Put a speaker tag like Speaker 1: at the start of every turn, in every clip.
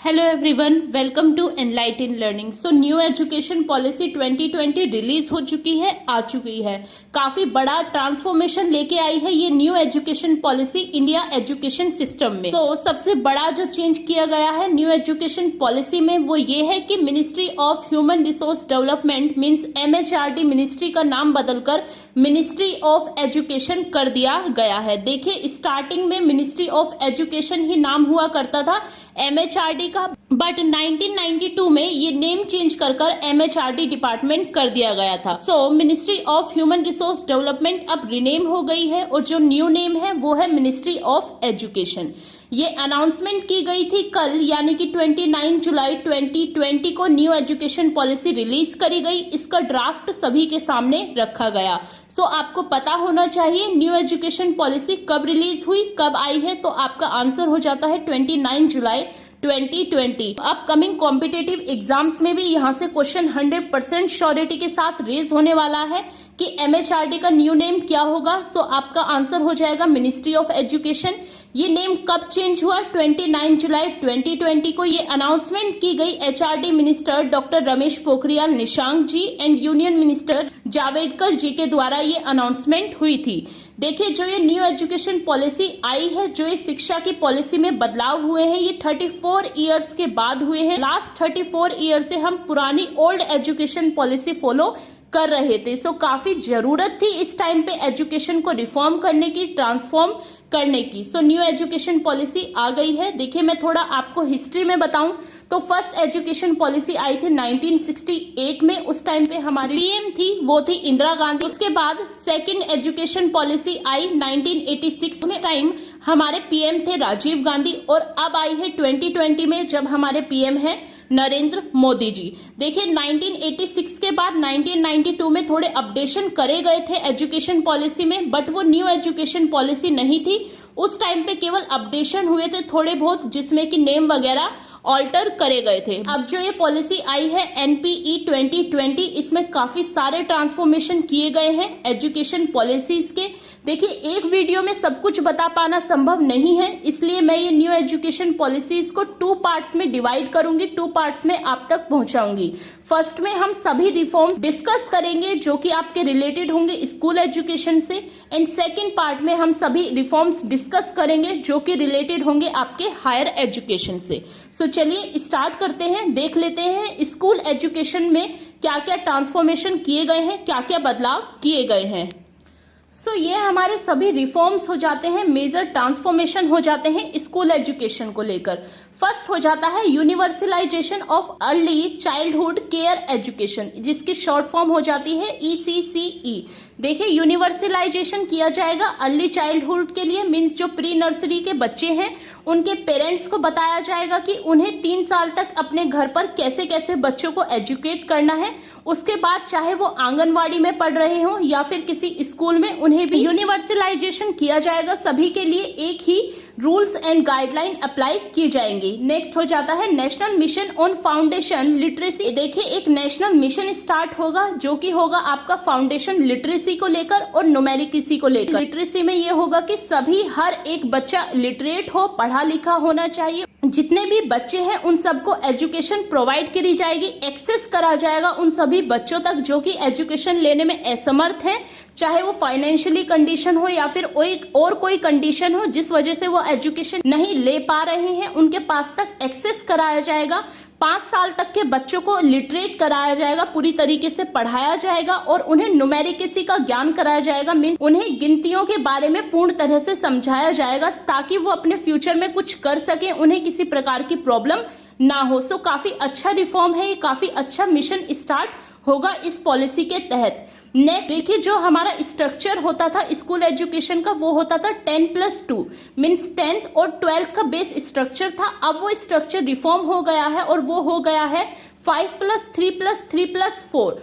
Speaker 1: Hello everyone, welcome to enlighten learning. So new education policy 2020 release हो चुकी है, आ चुकी है। काफी बड़ा ट्रांसफॉर्मेशन लेके आई है ये new education policy India education system में। सबसे बड़ा जो चेंज किया गया है न्यू एजुकेशन पॉलिसी में वो ये है कि ministry of human resource development means MHRD ministry का नाम बदलकर मिनिस्ट्री ऑफ एजुकेशन कर दिया गया है। देखिए, स्टार्टिंग में मिनिस्ट्री ऑफ एजुकेशन ही नाम हुआ करता था MHRD का, बट 1992 में ये नेम चेंज कर MHRD डिपार्टमेंट कर दिया गया था। Ministry of human resource development अब रिनेम हो गई है और जो न्यू नेम है वो है मिनिस्ट्री ऑफ एजुकेशन। ये अनाउंसमेंट की गई थी कल, यानी कि 29 जुलाई 2020 को न्यू एजुकेशन पॉलिसी रिलीज करी गई। इसका ड्राफ्ट सभी के सामने रखा गया। आपको पता होना चाहिए न्यू एजुकेशन पॉलिसी कब रिलीज हुई, कब आई है, तो आपका आंसर हो जाता है 29 जुलाई 2020। अपकमिंग कॉम्पिटेटिव एग्जाम्स में भी यहाँ से क्वेश्चन 100% श्योरिटी के साथ रेज होने वाला है कि MHRD का न्यू नेम क्या होगा। आपका आंसर हो जाएगा मिनिस्ट्री ऑफ एजुकेशन। ये नेम कब चेंज हुआ? 29 जुलाई 2020 को ये अनाउंसमेंट की गई HRD minister doctor Ramesh Pokhriyal Nishank ji and union minister Javadekar ji के द्वारा ये अनाउंसमेंट हुई थी। देखिए, जो ये न्यू एजुकेशन पॉलिसी आई है, जो ये शिक्षा की पॉलिसी में बदलाव हुए हैं, ये 34 इयर्स के बाद हुए हैं। लास्ट 34 ईयर से हम पुरानी ओल्ड एजुकेशन पॉलिसी फॉलो कर रहे थे। काफी जरूरत थी इस टाइम पे एजुकेशन को रिफॉर्म करने की, ट्रांसफॉर्म करने की। न्यू एजुकेशन पॉलिसी आ गई है। देखिए, मैं थोड़ा आपको हिस्ट्री में बताऊं तो फर्स्ट एजुकेशन पॉलिसी आई थी 1968 में। उस टाइम पे हमारी PM थी, वो थी इंदिरा गांधी। उसके बाद सेकंड एजुकेशन पॉलिसी आई 1986 में। टाइम हमारे PM थे राजीव गांधी और अब आई है 2020 में, जब हमारे PM है नरेंद्र मोदी जी। देखिए, 1986 के बाद 1992 में थोड़े अपडेशन करे गए थे एजुकेशन पॉलिसी में, बट वो न्यू एजुकेशन पॉलिसी नहीं थी। उस टाइम पे केवल अपडेशन हुए थे थोड़े बहुत, जिसमें कि नेम वगैरह ऑल्टर करे गए थे। अब जो ये पॉलिसी आई है NPE 2020, इसमें काफी सारे ट्रांसफॉर्मेशन किए गए हैं एजुकेशन पॉलिसीज के। देखिए, एक वीडियो में सब कुछ बता पाना संभव नहीं है, इसलिए मैं ये न्यू एजुकेशन पॉलिसीज को 2 पार्ट्स में डिवाइड करूंगी, 2 पार्ट्स में आप तक पहुंचाऊंगी। फर्स्ट में हम सभी रिफॉर्म्स डिस्कस करेंगे जो कि आपके रिलेटेड होंगे स्कूल एजुकेशन से, एंड सेकेंड पार्ट में हम सभी रिफॉर्म्स डिस्कस करेंगे जो कि रिलेटेड होंगे आपके हायर एजुकेशन से। चलिए स्टार्ट करते हैं, देख लेते हैं स्कूल एजुकेशन में क्या क्या ट्रांसफॉर्मेशन किए गए हैं, क्या क्या बदलाव किए गए हैं। ये हमारे सभी रिफॉर्म्स हो जाते हैं, मेजर ट्रांसफॉर्मेशन हो जाते हैं स्कूल एजुकेशन को लेकर। फर्स्ट हो जाता है universalisation of early childhood care education, जिसकी शॉर्ट फॉर्म हो जाती है ECCE। देखिए, यूनिवर्सलाइजेशन किया जाएगा अर्ली चाइल्डहुड के लिए, मीन्स जो प्री नर्सरी के बच्चे हैं उनके पेरेंट्स को बताया जाएगा कि उन्हें 3 साल तक अपने घर पर कैसे कैसे बच्चों को एजुकेट करना है। उसके बाद चाहे वो आंगनवाड़ी में पढ़ रहे हो या फिर किसी स्कूल में, उन्हें भी यूनिवर्सलाइजेशन किया जाएगा। सभी के लिए एक ही रूल्स एंड गाइडलाइन अप्लाई की जाएंगी। नेक्स्ट हो जाता है national mission on foundation literacy. देखिए, एक नेशनल मिशन स्टार्ट होगा जो कि होगा आपका फाउंडेशन लिटरेसी को लेकर और न्यूमेरिकसी को लेकर। लिटरेसी में ये होगा कि सभी हर एक बच्चा लिटरेट हो, पढ़ा लिखा होना चाहिए। जितने भी बच्चे हैं उन सबको एजुकेशन प्रोवाइड करी जाएगी, एक्सेस करा जाएगा उन सभी बच्चों तक जो कि एजुकेशन लेने में असमर्थ हैं, चाहे वो फाइनेंशियली कंडीशन हो या फिर और कोई कंडीशन हो जिस वजह से वो एजुकेशन नहीं ले पा रहे हैं, उनके पास तक एक्सेस कराया जाएगा। 5 साल तक के बच्चों को लिटरेट कराया जाएगा, पूरी तरीके से पढ़ाया जाएगा और उन्हें न्यूमेरिकसी का ज्ञान कराया जाएगा, मीन उन्हें गिनतियों के बारे में पूर्ण तरह से समझाया जाएगा ताकि वो अपने फ्यूचर में कुछ कर सके, उन्हें किसी प्रकार की प्रॉब्लम ना हो। काफी अच्छा रिफॉर्म है, ये काफी अच्छा मिशन स्टार्ट होगा इस पॉलिसी के तहत। नेक्स्ट देखिए, जो हमारा स्ट्रक्चर होता था स्कूल एजुकेशन का वो होता था 10+2 मीन्स 10th और 12th का बेस स्ट्रक्चर था। अब वो स्ट्रक्चर रिफॉर्म हो गया है और वो हो गया है 5+3+3+4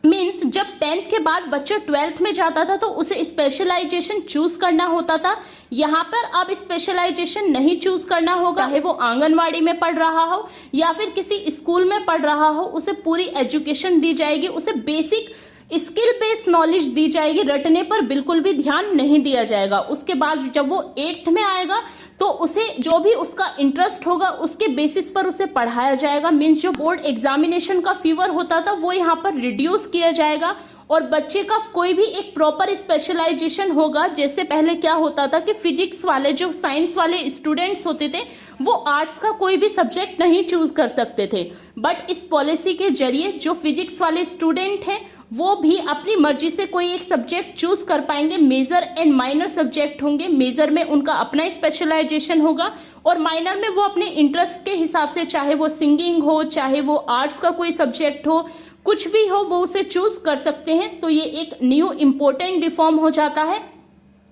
Speaker 1: मीन्स जब 10th के बाद बच्चा 12th में जाता था तो उसे स्पेशलाइजेशन चूज करना होता था। यहाँ पर अब स्पेशलाइजेशन नहीं चूज करना होगा, चाहे वो आंगनवाड़ी में पढ़ रहा हो या फिर किसी स्कूल में पढ़ रहा हो, उसे पूरी एजुकेशन दी जाएगी, उसे बेसिक स्किल बेस्ड नॉलेज दी जाएगी, रटने पर बिल्कुल भी ध्यान नहीं दिया जाएगा। उसके बाद जब वो 8th में आएगा तो उसे जो भी उसका इंटरेस्ट होगा उसके बेसिस पर उसे पढ़ाया जाएगा। मीन्स जो बोर्ड एग्जामिनेशन का फीवर होता था वो यहाँ पर रिड्यूस किया जाएगा और बच्चे का कोई भी एक प्रॉपर स्पेशलाइजेशन होगा। जैसे पहले क्या होता था कि फिजिक्स वाले जो साइंस वाले स्टूडेंट्स होते थे वो आर्ट्स का कोई भी सब्जेक्ट नहीं चूज कर सकते थे, बट इस पॉलिसी के जरिए जो फिजिक्स वाले स्टूडेंट हैं वो भी अपनी मर्जी से कोई एक सब्जेक्ट चूज कर पाएंगे। मेजर एंड माइनर सब्जेक्ट होंगे, मेजर में उनका अपना स्पेशलाइजेशन होगा और माइनर में वो अपने इंटरेस्ट के हिसाब से, चाहे वो सिंगिंग हो, चाहे वो आर्ट्स का कोई सब्जेक्ट हो, कुछ भी हो, वो उसे चूज कर सकते हैं। तो ये एक न्यू इंपॉर्टेंट रिफॉर्म हो जाता है।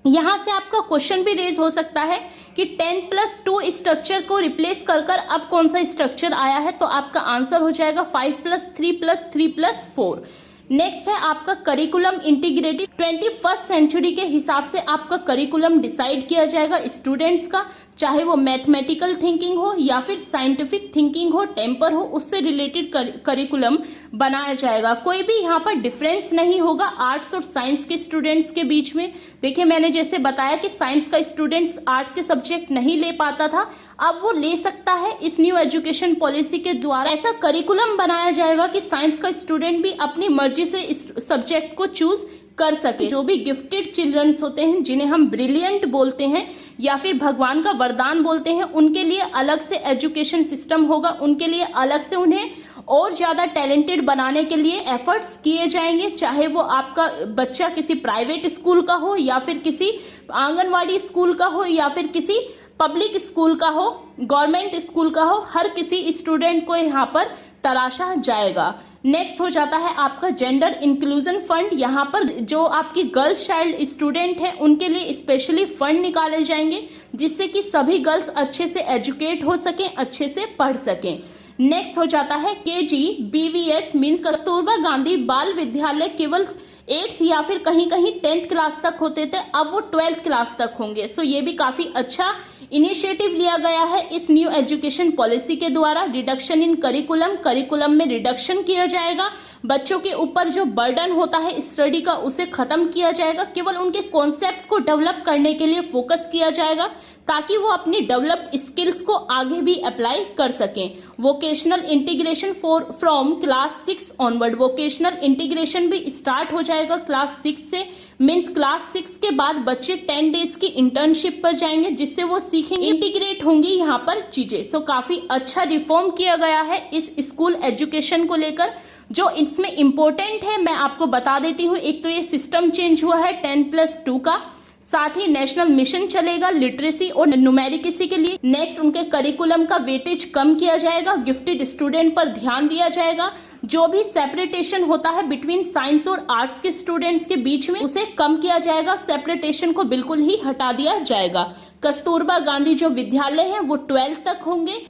Speaker 1: यहां से आपका क्वेश्चन भी रेज हो सकता है कि 10+2 स्ट्रक्चर को रिप्लेस कर अब कौन सा स्ट्रक्चर आया है, तो आपका आंसर हो जाएगा 5+3+3+4। नेक्स्ट है आपका करिकुलम इंटीग्रेटेड। 21st सेंचुरी के हिसाब से आपका करिकुलम डिसाइड किया जाएगा स्टूडेंट्स का, चाहे वो मैथमेटिकल थिंकिंग हो या फिर साइंटिफिक थिंकिंग हो, टेम्पर हो, उससे रिलेटेड करिकुलम बनाया जाएगा। कोई भी यहाँ पर डिफरेंस नहीं होगा आर्ट्स और साइंस के स्टूडेंट्स के बीच में। देखिए मैंने जैसे बताया कि साइंस का स्टूडेंट्स आर्ट्स के सब्जेक्ट नहीं ले पाता था, अब वो ले सकता है। इस न्यू एजुकेशन पॉलिसी के द्वारा ऐसा करिकुलम बनाया जाएगा कि साइंस का स्टूडेंट भी अपनी मर्जी से इस सब्जेक्ट को चूज कर सके। जो भी गिफ्टेड चिल्ड्रंस होते हैं, जिन्हें हम ब्रिलियंट बोलते हैं या फिर भगवान का वरदान बोलते हैं, उनके लिए अलग से एजुकेशन सिस्टम होगा, उनके लिए अलग से उन्हें और ज्यादा टैलेंटेड बनाने के लिए एफर्ट्स किए जाएंगे। चाहे वो आपका बच्चा किसी प्राइवेट स्कूल का हो या फिर किसी आंगनवाड़ी स्कूल का हो या फिर किसी पब्लिक स्कूल का हो, गवर्नमेंट स्कूल का हो, हर किसी स्टूडेंट को यहाँ पर तराशा जाएगा। नेक्स्ट हो जाता है आपका जेंडर इंक्लूजन फंड। यहाँ पर जो आपकी गर्ल्स चाइल्ड स्टूडेंट है उनके लिए स्पेशली फंड निकाले जाएंगे, जिससे कि सभी गर्ल्स अच्छे से एजुकेट हो सकें, अच्छे से पढ़ सकें। नेक्स्ट हो जाता है KGBVS मीन्स कस्तूरबा गांधी बाल विद्यालय। केवल 8th या फिर कहीं कहीं 10th क्लास तक होते थे, अब वो 12th क्लास तक होंगे। सो ये भी काफी अच्छा इनिशिएटिव लिया गया है इस न्यू एजुकेशन पॉलिसी के द्वारा। रिडक्शन इन करिकुलम में रिडक्शन किया जाएगा। बच्चों के ऊपर जो बर्डन होता है स्टडी का उसे खत्म किया जाएगा, केवल उनके कॉन्सेप्ट को डेवलप करने के लिए फोकस किया जाएगा ताकि वो अपनी डेवलप्ड स्किल्स को आगे भी अप्लाई कर सकें। Vocational integration from class 6 onward, vocational integration भी स्टार्ट हो जाएगा क्लास 6 से। मीन्स क्लास 6 के बाद बच्चे 10 डेज की इंटर्नशिप पर जाएंगे, जिससे वो सीखेंगे, इंटीग्रेट होंगी यहाँ पर चीजें। सो काफी अच्छा रिफॉर्म किया गया है इस स्कूल एजुकेशन को लेकर। जो इसमें इंपॉर्टेंट है मैं आपको बता देती हूँ। एक तो ये सिस्टम चेंज हुआ है 10+2 का, साथ ही नेशनल मिशन चलेगा लिटरेसी और न्यूमेरिकसी के लिए। नेक्स्ट उनके करिकुलम का वेटेज कम किया जाएगा, गिफ्टेड स्टूडेंट पर ध्यान दिया जाएगा। जो भी सेपरेटेशन होता है बिटवीन साइंस और आर्ट्स के स्टूडेंट्स के बीच में उसे कम किया जाएगा, सेपरेटेशन को बिल्कुल ही हटा दिया जाएगा। कस्तूरबा गांधी जो विद्यालय है वो 12th तक होंगे।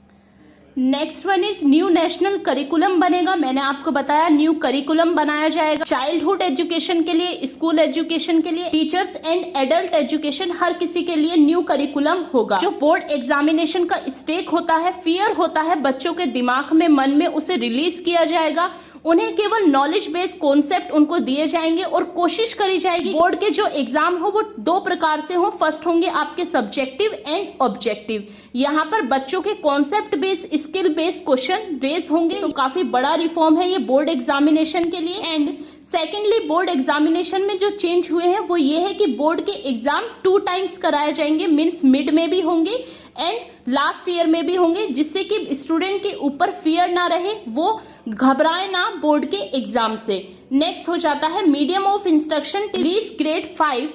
Speaker 1: Next one is new national curriculum बनेगा। मैंने आपको बताया न्यू करिकुलम बनाया जाएगा चाइल्डहुड एजुकेशन के लिए, स्कूल एजुकेशन के लिए, टीचर्स एंड एडल्ट एजुकेशन, हर किसी के लिए न्यू करिकुलम होगा। जो बोर्ड एग्जामिनेशन का स्टेक होता है, फियर होता है बच्चों के दिमाग में, मन में, उसे रिलीज किया जाएगा। उन्हें केवल नॉलेज बेस्ड कॉन्सेप्ट उनको दिए जाएंगे और कोशिश करी जाएगी बोर्ड के जो एग्जाम हो वो 2 प्रकार से हो। फर्स्ट होंगे आपके सब्जेक्टिव एंड ऑब्जेक्टिव। यहाँ पर बच्चों के concept based, skill based question based होंगे। तो काफी बड़ा रिफॉर्म है ये बोर्ड एग्जामिनेशन के लिए। एंड सेकेंडली बोर्ड एग्जामिनेशन में जो चेंज हुए हैं वो ये है कि बोर्ड के एग्जाम 2 टाइम्स कराए जाएंगे। मीन्स मिड में भी होंगे एंड लास्ट ईयर में भी होंगे, जिससे कि स्टूडेंट के ऊपर फियर ना रहे, वो घबराए ना बोर्ड के एग्जाम से। नेक्स्ट हो जाता है medium of instruction till grade 5।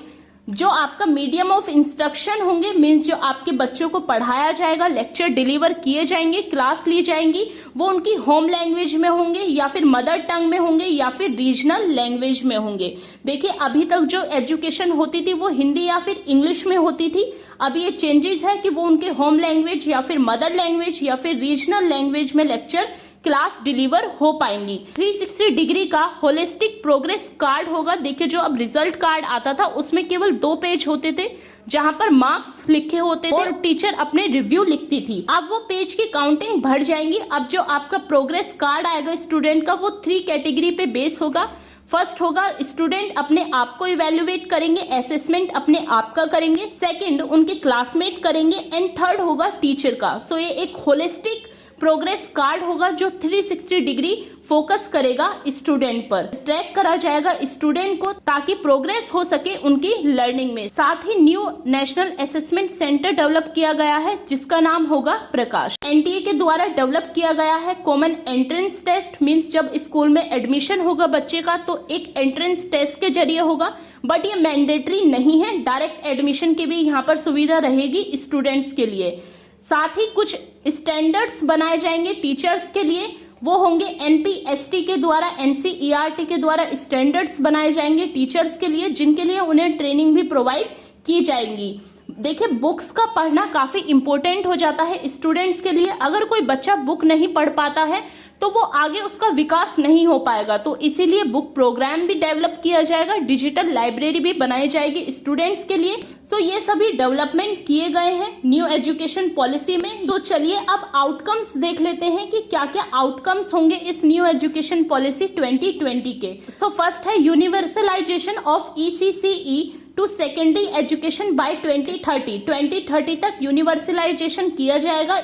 Speaker 1: जो आपका मीडियम ऑफ इंस्ट्रक्शन होंगे मीन्स जो आपके बच्चों को पढ़ाया जाएगा, लेक्चर डिलीवर किए जाएंगे, क्लास ली जाएंगी, वो उनकी होम लैंग्वेज में होंगे या फिर मदर टंग में होंगे या फिर रीजनल लैंग्वेज में होंगे। देखिए अभी तक जो एजुकेशन होती थी वो हिंदी या फिर इंग्लिश में होती थी, अभी ये चेंजेस है कि वो उनके होम लैंग्वेज या फिर मदर लैंग्वेज या फिर रीजनल लैंग्वेज में लेक्चर क्लास डिलीवर हो पाएंगी। 360 डिग्री का होलिस्टिक प्रोग्रेस कार्ड होगा। देखिए जो अब रिजल्ट कार्ड आता था उसमें केवल 2 पेज होते थे जहां पर मार्क्स लिखे होते थे और टीचर अपने रिव्यू लिखती थी। अब वो पेज की काउंटिंग बढ़ जाएंगी। अब जो आपका प्रोग्रेस कार्ड आएगा स्टूडेंट का वो 3 कैटेगरी पे बेस होगा। फर्स्ट होगा स्टूडेंट अपने आप को इवेल्युएट करेंगे, असेसमेंट अपने आप का करेंगे, सेकंड उनके क्लासमेट करेंगे एंड थर्ड होगा टीचर का। सो ये एक होलिस्टिक प्रोग्रेस कार्ड होगा जो 360 डिग्री फोकस करेगा स्टूडेंट पर। ट्रैक करा जाएगा स्टूडेंट को ताकि प्रोग्रेस हो सके उनकी लर्निंग में। साथ ही new national assessment centre develop किया गया है जिसका नाम होगा प्रकाश। एनटीए के द्वारा डेवलप किया गया है कॉमन एंट्रेंस टेस्ट, मींस जब स्कूल में एडमिशन होगा बच्चे का तो एक एंट्रेंस टेस्ट के जरिए होगा, बट ये मैंडेटरी नहीं है, डायरेक्ट एडमिशन की भी यहाँ पर सुविधा रहेगी स्टूडेंट्स के लिए। साथ ही कुछ स्टैंडर्ड्स बनाए जाएंगे टीचर्स के लिए, वो होंगे एनपीएसटी के द्वारा, एनसीईआरटी के द्वारा स्टैंडर्ड्स बनाए जाएंगे टीचर्स के लिए, जिनके लिए उन्हें ट्रेनिंग भी प्रोवाइड की जाएंगी। देखिए बुक्स का पढ़ना काफी इंपॉर्टेंट हो जाता है स्टूडेंट्स के लिए। अगर कोई बच्चा बुक नहीं पढ़ पाता है तो वो आगे उसका विकास नहीं हो पाएगा, तो इसीलिए बुक प्रोग्राम भी डेवलप किया जाएगा, डिजिटल लाइब्रेरी भी बनाई जाएगी स्टूडेंट्स के लिए। सो ये सभी डेवलपमेंट किए गए हैं न्यू एजुकेशन पॉलिसी में। तो चलिए अब आउटकम्स देख लेते हैं कि क्या क्या आउटकम्स होंगे इस न्यू एजुकेशन पॉलिसी 2020 के। सो फर्स्ट है universalisation of ECCE to secondary education by 2030 तक यूनिवर्सलाइजेशन किया जाएगा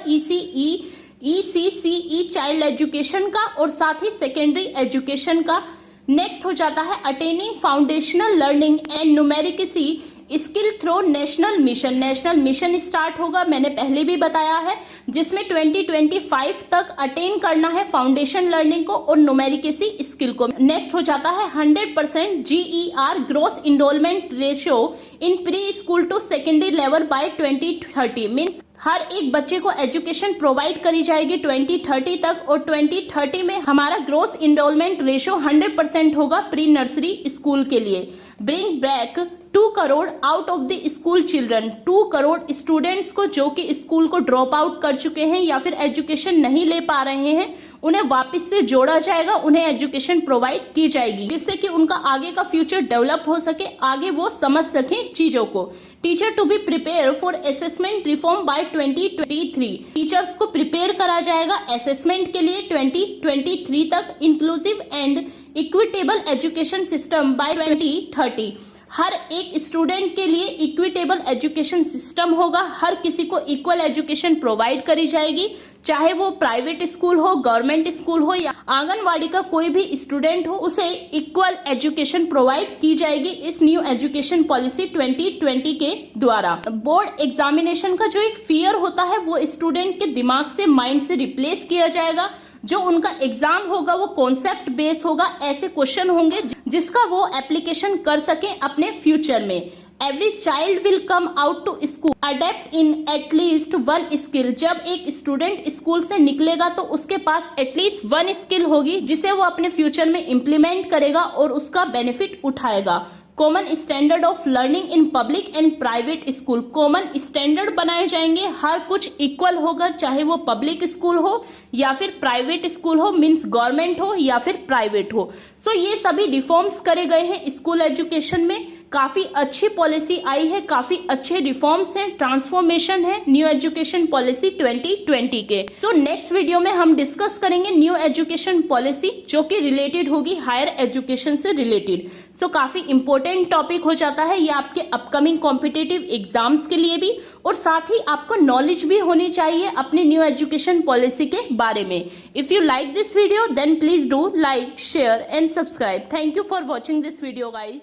Speaker 1: ईसीसीई चाइल्ड एजुकेशन का और साथ ही सेकेंडरी एजुकेशन का। नेक्स्ट हो जाता है attaining foundational learning and numeracy skill through national mission. National mission start होगा, मैंने पहले भी बताया है, जिसमें 2025 तक अटेन करना है फाउंडेशन लर्निंग को और न्यूमेरिकसी स्किल को। नेक्स्ट हो जाता है 100% GER gross enrolment ratio in pre school to secondary level by 2030। Means हर एक बच्चे को एजुकेशन प्रोवाइड करी जाएगी 2030 तक, और 2030 में हमारा ग्रोस इनरोलमेंट रेशियो 100% होगा प्री नर्सरी स्कूल के लिए। Bring back 2 crore out of the school children, 2 crore students को जो कि स्कूल को ड्रॉप आउट कर चुके हैं या फिर एजुकेशन नहीं ले पा रहे हैं, उन्हें वापस से जोड़ा जाएगा, उन्हें एजुकेशन प्रोवाइड की जाएगी जिससे कि उनका आगे का फ्यूचर डेवलप हो सके, आगे वो समझ सकें चीजों को। Teacher to be prepare for assessment reform by 2023। Teachers को प्रिपेयर करा जाएगा असेसमेंट के लिए 2023 तक। Inclusive and equitable education system by 2030। हर एक स्टूडेंट के लिए इक्विटेबल एजुकेशन सिस्टम होगा, हर किसी को इक्वल एजुकेशन प्रोवाइड करी जाएगी, चाहे वो प्राइवेट स्कूल हो, गवर्नमेंट स्कूल हो या आंगनवाड़ी का कोई भी स्टूडेंट हो, उसे इक्वल एजुकेशन प्रोवाइड की जाएगी इस न्यू एजुकेशन पॉलिसी 2020 के द्वारा। बोर्ड एग्जामिनेशन का जो एक फियर होता है वो स्टूडेंट के दिमाग से, माइंड से रिप्लेस किया जाएगा। जो उनका एग्जाम होगा वो कॉन्सेप्ट बेस होगा, ऐसे क्वेश्चन होंगे जिसका वो एप्लीकेशन कर सके अपने फ्यूचर में। Every child will come out to school adept in at least 1 skill. जब एक स्टूडेंट स्कूल से निकलेगा तो उसके पास एटलीस्ट 1 स्किल होगी जिसे वो अपने फ्यूचर में इम्प्लीमेंट करेगा और उसका बेनिफिट उठाएगा। Common standard of learning in public and private school. Common standard बनाए जाएंगे, हर कुछ इक्वल होगा, चाहे वो पब्लिक स्कूल हो या फिर प्राइवेट स्कूल हो, मींस गवर्नमेंट हो या फिर प्राइवेट हो। सो ये सभी रिफॉर्म्स करे गए हैं स्कूल एजुकेशन में। काफी अच्छी पॉलिसी आई है, काफी अच्छे रिफॉर्म्स हैं, ट्रांसफॉर्मेशन है न्यू एजुकेशन पॉलिसी 2020 के। तो नेक्स्ट वीडियो में हम डिस्कस करेंगे न्यू एजुकेशन पॉलिसी जो कि रिलेटेड होगी हायर एजुकेशन से रिलेटेड। सो काफी इंपॉर्टेंट टॉपिक हो जाता है ये आपके अपकमिंग कॉम्पिटिटिव एग्जाम्स के लिए भी, और साथ ही आपको नॉलेज भी होनी चाहिए अपनी न्यू एजुकेशन पॉलिसी के बारे में। If you like this video then please do like, share and subscribe. Thank you for watching this video guys.